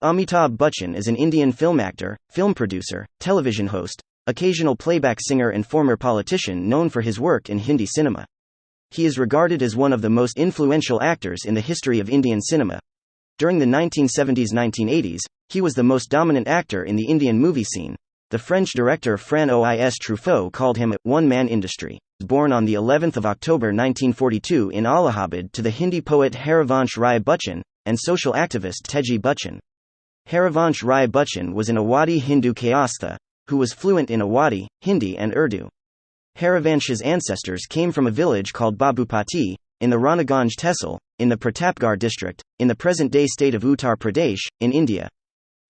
Amitabh Bachchan is an Indian film actor, film producer, television host, occasional playback singer and former politician known for his work in Hindi cinema. He is regarded as one of the most influential actors in the history of Indian cinema. During the 1970s-1980s, he was the most dominant actor in the Indian movie scene. The French director François Truffaut called him a one-man industry. Born on the 11th of October 1942 in Allahabad to the Hindi poet Harivansh Rai Bachchan and social activist Teji Bachchan. Harivansh Rai Bachchan was an Awadhi Hindu Kayastha, who was fluent in Awadhi, Hindi and Urdu. Harivansh's ancestors came from a village called Babupati, in the Ranaganj Tehsil, in the Pratapgarh district, in the present-day state of Uttar Pradesh, in India.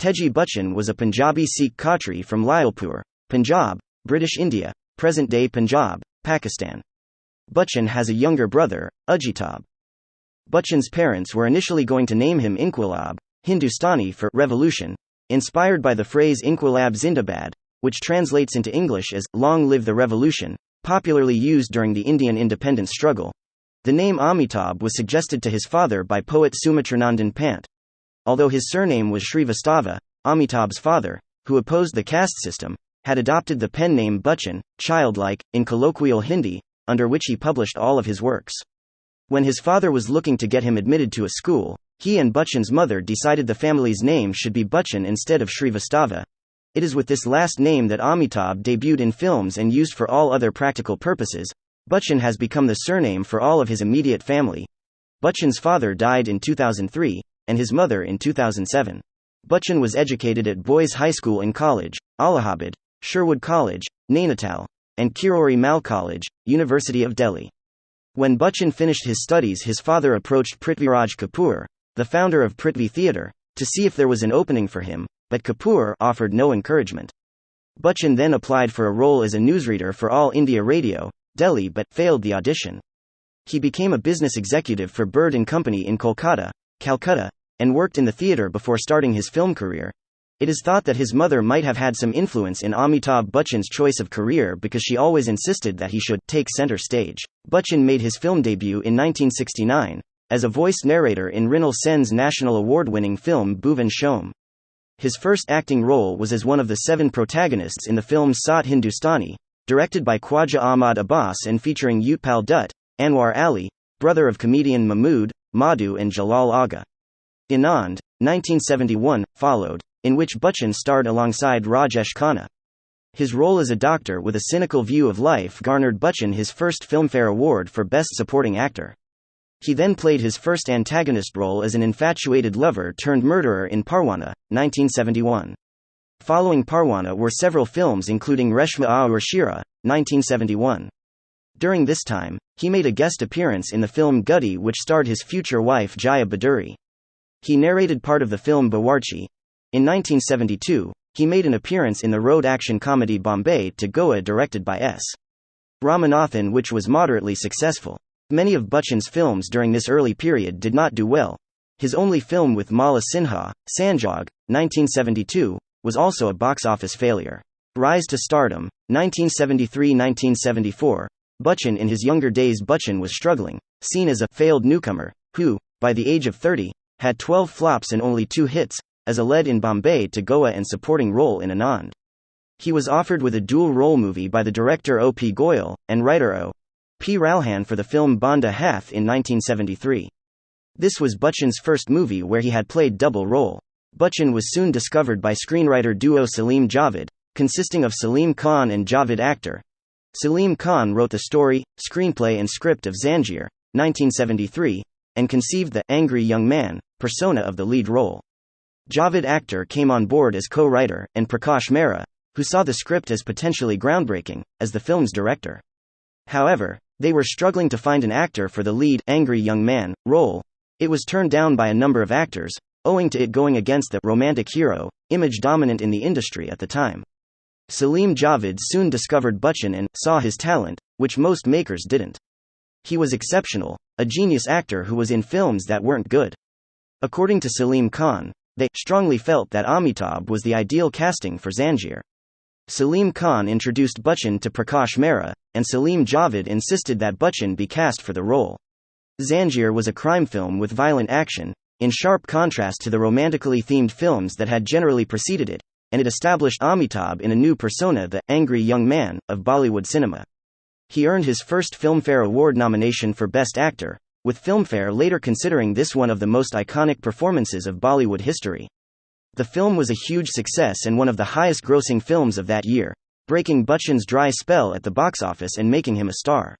Teji Bachchan was a Punjabi Sikh Khatri from Lyalpur, Punjab, British India, present-day Punjab, Pakistan. Bachchan has a younger brother, Amitabh. Bachchan's parents were initially going to name him Inquilab, Hindustani for revolution, inspired by the phrase Inquilab Zindabad, which translates into English as "Long live the revolution," popularly used during the Indian independence struggle. The name Amitabh was suggested to his father by poet Sumitranandan Pant. Although his surname was Srivastava, Amitabh's father, who opposed the caste system, had adopted the pen name Bachchan, childlike, in colloquial Hindi, under which he published all of his works. When his father was looking to get him admitted to a school, he and Bachchan's mother decided the family's name should be Bachchan instead of Srivastava. It is with this last name that Amitabh debuted in films and used for all other practical purposes. Bachchan has become the surname for all of his immediate family. Bachchan's father died in 2003, and his mother in 2007. Bachchan was educated at Boys High School and College, Allahabad, Sherwood College, Nainital, and Kirori Mal College, University of Delhi. When Bachchan finished his studies, his father approached Prithviraj Kapoor, the founder of Prithvi Theatre, to see if there was an opening for him, but Kapoor offered no encouragement. Bachchan then applied for a role as a newsreader for All India Radio, Delhi, but failed the audition. He became a business executive for Bird & Company in Kolkata, Calcutta, and worked in the theatre before starting his film career. It is thought that his mother might have had some influence in Amitabh Bachchan's choice of career because she always insisted that he should take center stage. Bachchan made his film debut in 1969 as a voice narrator in Rinal Sen's national award-winning film Bhuvan Shom. His first acting role was as one of the 7 protagonists in the film Sat Hindustani, directed by Khwaja Ahmad Abbas and featuring Utpal Dutt, Anwar Ali, brother of comedian Mahmood, Madhu and Jalal Agha. Anand, 1971, followed, in which Bachchan starred alongside Rajesh Khanna. His role as a doctor with a cynical view of life garnered Bachchan his first Filmfare Award for Best Supporting Actor. He then played his first antagonist role as an infatuated lover-turned-murderer in Parwana, 1971. Following Parwana were several films including Reshma Aur Shira, 1971. During this time, he made a guest appearance in the film Guddi, which starred his future wife Jaya Baduri. He narrated part of the film Bawarchi. In 1972, he made an appearance in the road action comedy Bombay to Goa directed by S. Ramanathan, which was moderately successful. Many of Bachchan's films during this early period did not do well. His only film with Mala Sinha, Sanjog, 1972, was also a box office failure. Rise to Stardom, 1973-1974. Bachchan in his younger days. Bachchan was struggling, seen as a failed newcomer, who, by the age of 30, had 12 flops and only 2 hits, as a lead in Bombay to Goa and supporting role in Anand. He was offered with a dual-role movie by the director O. P. Goyal, and writer O. P. Ralhan for the film Banda Hath in 1973. This was Bachchan's first movie where he had played double role. Bachchan was soon discovered by screenwriter duo Salim Javed, consisting of Salim Khan and Javed Akhtar. Salim Khan wrote the story, screenplay and script of Zanjeer, 1973, and conceived the angry young man persona of the lead role. Javed Akhtar came on board as co-writer, and Prakash Mehra, who saw the script as potentially groundbreaking, as the film's director. However, they were struggling to find an actor for the lead angry young man role. It was turned down by a number of actors, owing to it going against the romantic hero image dominant in the industry at the time. Salim Javed soon discovered Bachchan and saw his talent, which most makers didn't. He was exceptional, a genius actor who was in films that weren't good. According to Salim Khan, they strongly felt that Amitabh was the ideal casting for Zanjeer. Salim Khan introduced Bachchan to Prakash Mehra, and Salim Javed insisted that Bachchan be cast for the role. Zanjeer was a crime film with violent action, in sharp contrast to the romantically themed films that had generally preceded it, and it established Amitabh in a new persona, the angry young man of Bollywood cinema. He earned his first Filmfare Award nomination for Best Actor, with Filmfare later considering this one of the most iconic performances of Bollywood history. The film was a huge success and one of the highest-grossing films of that year, breaking Bachchan's dry spell at the box office and making him a star.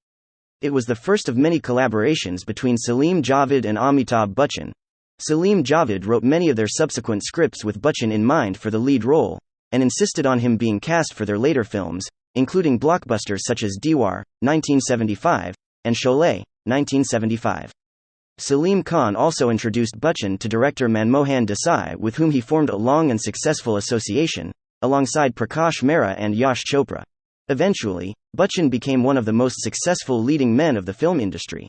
It was the first of many collaborations between Salim Javed and Amitabh Bachchan. Salim Javed wrote many of their subsequent scripts with Bachchan in mind for the lead role, and insisted on him being cast for their later films, including blockbusters such as Diwar, 1975, and Sholay, 1975. Salim Khan also introduced Bachchan to director Manmohan Desai, with whom he formed a long and successful association, alongside Prakash Mehra and Yash Chopra. Eventually, Bachchan became one of the most successful leading men of the film industry.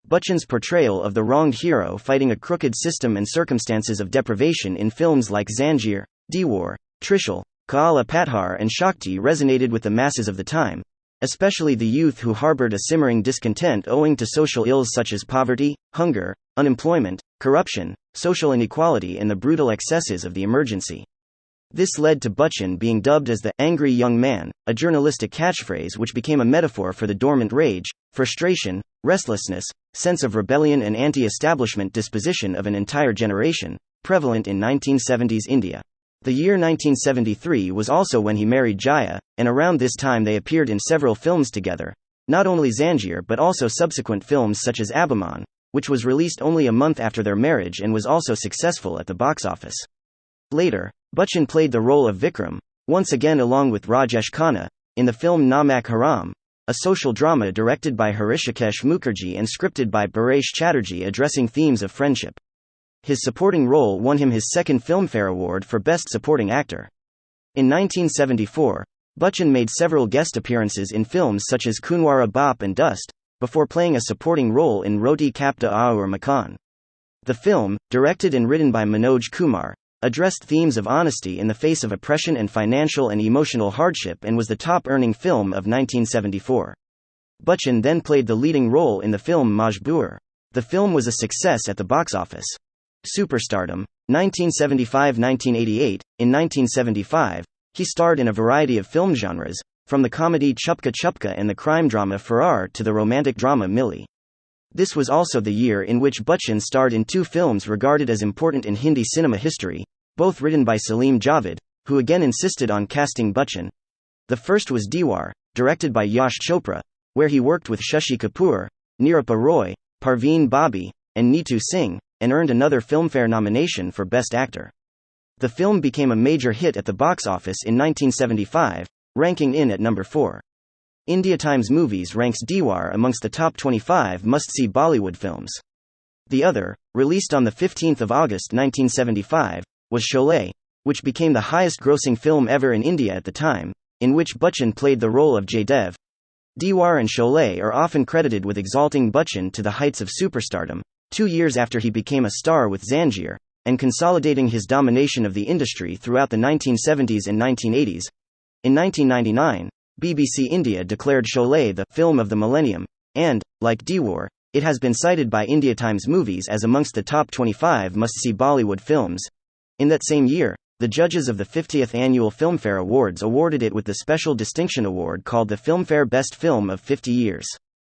Bachchan's portrayal of the wronged hero fighting a crooked system and circumstances of deprivation in films like Zanjeer, Diwar, Trishul, Kaala Pathar and Shakti resonated with the masses of the time, especially the youth who harbored a simmering discontent owing to social ills such as poverty, hunger, unemployment, corruption, social inequality and the brutal excesses of the emergency. This led to Bachchan being dubbed as the angry young man, a journalistic catchphrase which became a metaphor for the dormant rage, frustration, restlessness, sense of rebellion and anti-establishment disposition of an entire generation, prevalent in 1970s India. The year 1973 was also when he married Jaya, and around this time they appeared in several films together, not only Zanjeer but also subsequent films such as Abhiman, which was released only a month after their marriage and was also successful at the box office. Later, Bachchan played the role of Vikram, once again along with Rajesh Khanna, in the film Namak Haram, a social drama directed by Hrishikesh Mukherjee and scripted by Paresh Chatterjee addressing themes of friendship. His supporting role won him his second Filmfare Award for Best Supporting Actor. In 1974, Bachchan made several guest appearances in films such as Kunwara Bop and Dust, before playing a supporting role in Roti Kapta Aur Makan. The film, directed and written by Manoj Kumar, addressed themes of honesty in the face of oppression and financial and emotional hardship and was the top-earning film of 1974. Bachchan then played the leading role in the film Majboor. The film was a success at the box office. Superstardom, 1975–1988. In 1975, he starred in a variety of film genres, from the comedy Chupka Chupka and the crime drama Farrar to the romantic drama Milli. This was also the year in which Bachchan starred in two films regarded as important in Hindi cinema history, both written by Salim Javed, who again insisted on casting Bachchan. The first was Diwar, directed by Yash Chopra, where he worked with Shashi Kapoor, Nirupa Roy, Parveen Babi, and Neetu Singh, and earned another Filmfare nomination for Best Actor. The film became a major hit at the box office in 1975, ranking in at number 4. India Times Movies ranks Diwar amongst the top 25 must-see Bollywood films. The other, released on 15 August 1975, was Sholay, which became the highest-grossing film ever in India at the time, in which Bachchan played the role of Jaydev. Diwar and Sholay are often credited with exalting Bachchan to the heights of superstardom, 2 years after he became a star with Zanjeer, and consolidating his domination of the industry throughout the 1970s and 1980s. In 1999, BBC India declared Sholay the film of the millennium, and, like Diwar, it has been cited by India Times Movies as amongst the top 25 must-see Bollywood films. In that same year, the judges of the 50th Annual Filmfare Awards awarded it with the special distinction award called the Filmfare Best Film of 50 Years.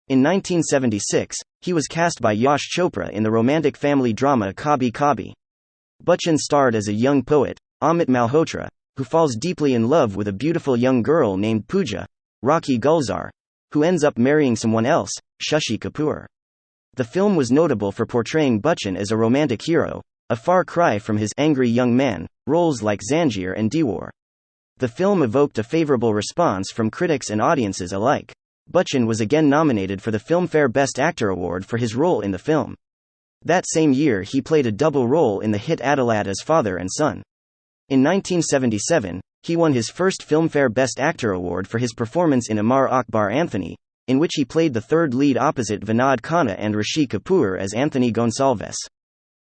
In 1976, he was cast by Yash Chopra in the romantic family drama Kabhi Kabhi. Bachchan starred as a young poet, Amit Malhotra, who falls deeply in love with a beautiful young girl named Pooja, Rakhi Gulzar, who ends up marrying someone else, Shashi Kapoor. The film was notable for portraying Bachchan as a romantic hero, a far cry from his angry young man roles like Zanjeer and Diwar. The film evoked a favorable response from critics and audiences alike. Bachchan was again nominated for the Filmfare Best Actor Award for his role in the film. That same year he played a double role in the hit Adilad as father and son. In 1977, he won his first Filmfare Best Actor Award for his performance in Amar Akbar Anthony, in which he played the third lead opposite Vinod Khanna and Rishi Kapoor as Anthony Gonsalves.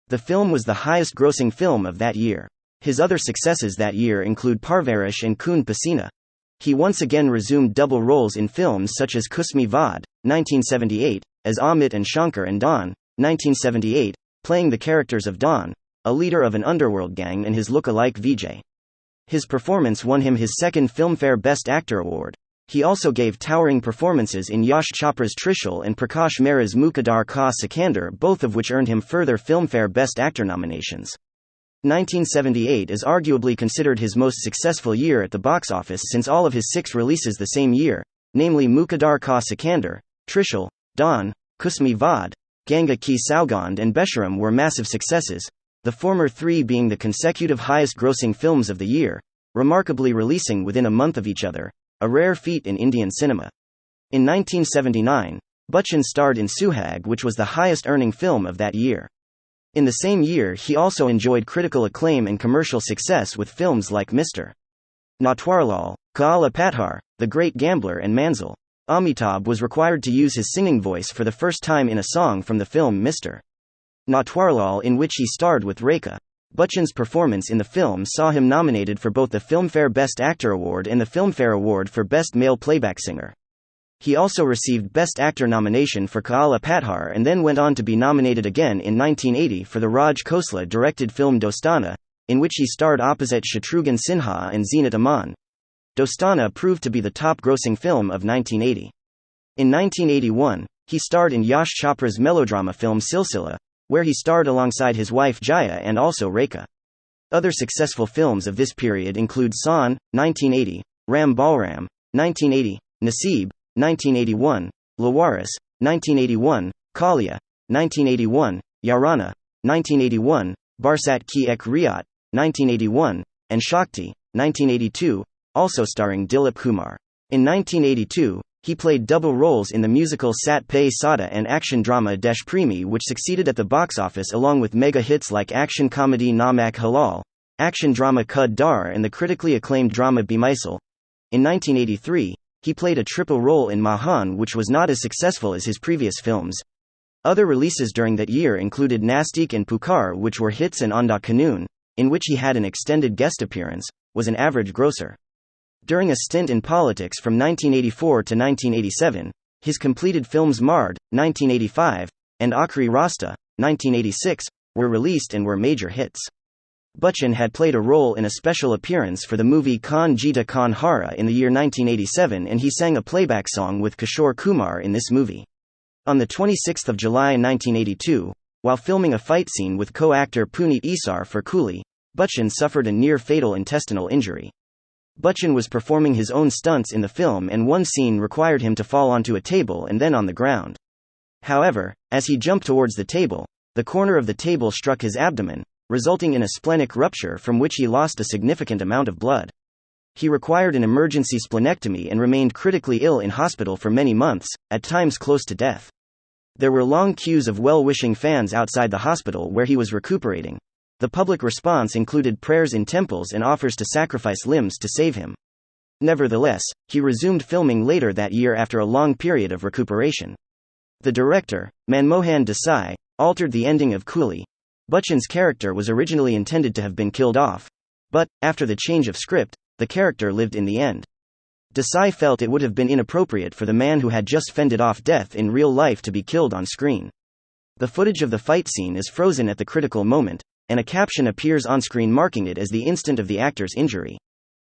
The film was the highest-grossing film of that year. His other successes that year include Parvarish and Khoon Pasina. He once again resumed double roles in films such as Kusmi Vaad, 1978, as Amit and Shankar and Don, 1978, playing the characters of Don, a leader of an underworld gang, and his look-alike Vijay. His performance won him his second Filmfare Best Actor award. He also gave towering performances in Yash Chopra's Trishul and Prakash Mehra's Muqaddar Ka Sikandar, both of which earned him further Filmfare Best Actor nominations. 1978 is arguably considered his most successful year at the box office, since all of his 6 releases the same year, namely Muqaddar Ka Sikandar, Trishul, Don, Kusmi Vad, Ganga Ki Saugand and Besharam, were massive successes, the former 3 being the consecutive highest-grossing films of the year, remarkably releasing within a month of each other, a rare feat in Indian cinema. In 1979, Bachchan starred in Suhag, which was the highest-earning film of that year. In the same year, he also enjoyed critical acclaim and commercial success with films like Mr. Natwarlal, Kaala Pathar, The Great Gambler and Manzil. Amitabh was required to use his singing voice for the first time in a song from the film Mr. Natwarlal, in which he starred with Rekha. Bachchan's performance in the film saw him nominated for both the Filmfare Best Actor Award and the Filmfare Award for Best Male Playback Singer. He also received Best Actor nomination for Kaala Pathar and then went on to be nominated again in 1980 for the Raj Khosla-directed film Dostana, in which he starred opposite Shatrughan Sinha and Zeenat Aman. Dostana proved to be the top-grossing film of 1980. In 1981, he starred in Yash Chopra's melodrama film Silsila, where he starred alongside his wife Jaya and also Rekha. Other successful films of this period include San, 1980, Ram Balram, 1980, Naseeb, 1981, Lawaris, 1981, Kalia, 1981, Yarana, 1981, Barsat Ki Ek Riyat, 1981, and Shakti, 1982, also starring Dilip Kumar. In 1982, he played double roles in the musical Sat Pe Sada and action drama Desh Premi, which succeeded at the box office along with mega hits like action comedy Namak Halal, action drama Khud Dar, and the critically acclaimed drama Bimaisal. In 1983, he played a triple role in Mahan, which was not as successful as his previous films. Other releases during that year included Nastik and Pukar, which were hits, and Anda Kanoon, in which he had an extended guest appearance, was an average grosser. During a stint in politics from 1984 to 1987, his completed films Mard, 1985, and Akhri Rasta, 1986, were released and were major hits. Bachchan had played a role in a special appearance for the movie Khan Jita Khan Hara in the year 1987, and he sang a playback song with Kishore Kumar in this movie. On 26 July 1982, while filming a fight scene with co-actor Puneet Esar for Coolie, Bachchan suffered a near-fatal intestinal injury. Bachchan was performing his own stunts in the film, and one scene required him to fall onto a table and then on the ground. However, as he jumped towards the table, the corner of the table struck his abdomen, resulting in a splenic rupture from which he lost a significant amount of blood. He required an emergency splenectomy and remained critically ill in hospital for many months, at times close to death. There were long queues of well-wishing fans outside the hospital where he was recuperating. The public response included prayers in temples and offers to sacrifice limbs to save him. Nevertheless, he resumed filming later that year after a long period of recuperation. The director, Manmohan Desai, altered the ending of Coolie. Bachchan's character was originally intended to have been killed off, but, after the change of script, the character lived in the end. Desai felt it would have been inappropriate for the man who had just fended off death in real life to be killed on screen. The footage of the fight scene is frozen at the critical moment, and a caption appears on screen marking it as the instant of the actor's injury.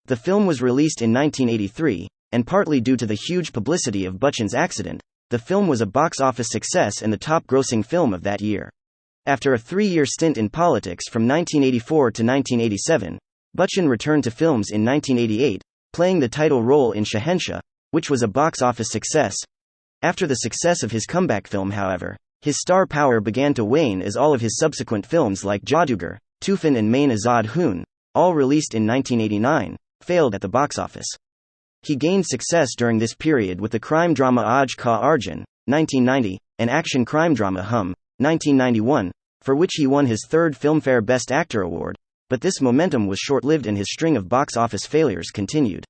The film was released in 1983, and partly due to the huge publicity of Bachchan's accident, the film was a box office success and the top-grossing film of that year. After a 3-year stint in politics from 1984 to 1987, Bachchan returned to films in 1988, playing the title role in Shahenshah, which was a box office success. After the success of his comeback film, however, his star power began to wane as all of his subsequent films like Jadugar, Tufan and Main Azad Hoon, all released in 1989, failed at the box office. He gained success during this period with the crime drama Aaj Ka Arjun, 1990, and action crime drama Hum, 1991, for which he won his third Filmfare Best Actor award, but this momentum was short-lived and his string of box office failures continued.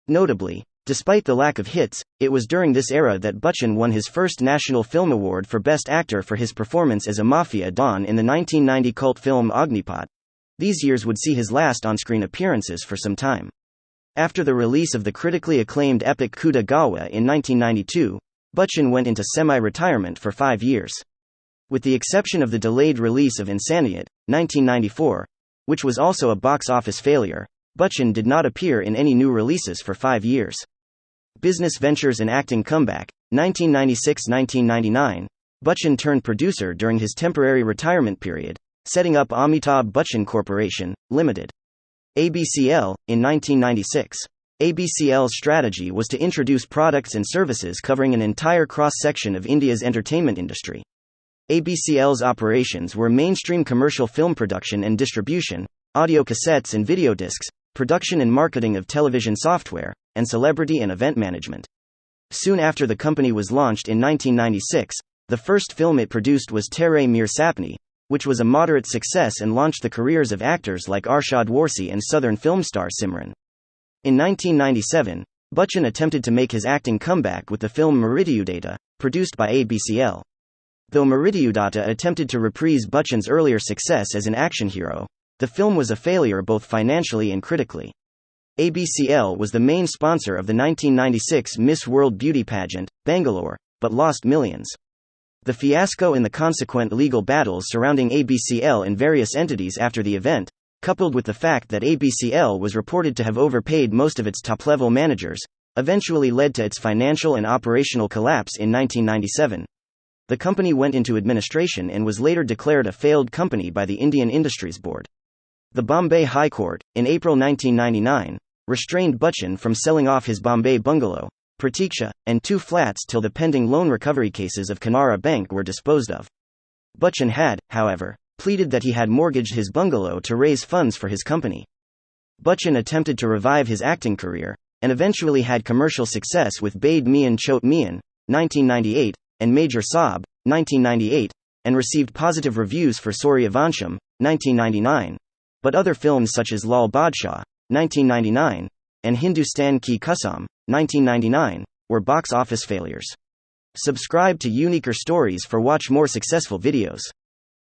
Notably, despite the lack of hits, it was during this era that Bachchan won his first National Film Award for Best Actor for his performance as a mafia don in the 1990 cult film Agnipat. These years would see his last on-screen appearances for some time. After the release of the critically acclaimed epic Kuda Gawa in 1992, Bachchan went into semi-retirement for 5 years. With the exception of the delayed release of Insaniyat, 1994, which was also a box office failure, Bachchan did not appear in any new releases for 5 years. Business ventures and acting comeback, 1996–1999, Bachchan turned producer during his temporary retirement period, setting up Amitabh Bachchan Corporation, Limited. ABCL, in 1996. ABCL's strategy was to introduce products and services covering an entire cross-section of India's entertainment industry. ABCL's operations were mainstream commercial film production and distribution, audio cassettes and video discs, production and marketing of television software, and celebrity and event management. Soon after the company was launched in 1996, the first film it produced was Tere Mere Sapne, which was a moderate success and launched the careers of actors like Arshad Warsi and Southern film star Simran. In 1997, Bachchan attempted to make his acting comeback with the film Marityudata, produced by ABCL. Though Marityudata attempted to reprise Bachchan's earlier success as an action hero, the film was a failure both financially and critically. ABCL was the main sponsor of the 1996 Miss World beauty pageant, Bangalore, but lost millions. The fiasco and the consequent legal battles surrounding ABCL and various entities after the event, coupled with the fact that ABCL was reported to have overpaid most of its top-level managers, eventually led to its financial and operational collapse in 1997. The company went into administration and was later declared a failed company by the Indian Industries Board. The Bombay High Court, in April 1999, restrained Bachchan from selling off his Bombay bungalow, Pratiksha, and 2 flats till the pending loan recovery cases of Canara Bank were disposed of. Bachchan had, however, pleaded that he had mortgaged his bungalow to raise funds for his company. Bachchan attempted to revive his acting career, and eventually had commercial success with Bade Mian Chot Mian, 1998, and Major Saab, 1998, and received positive reviews for Sooryavansham, 1999. But other films such as Lal Badshah, 1999, and Hindustan Ki Kasam, 1999, were box office failures. Subscribe to Uniquer Stories for watch more successful videos.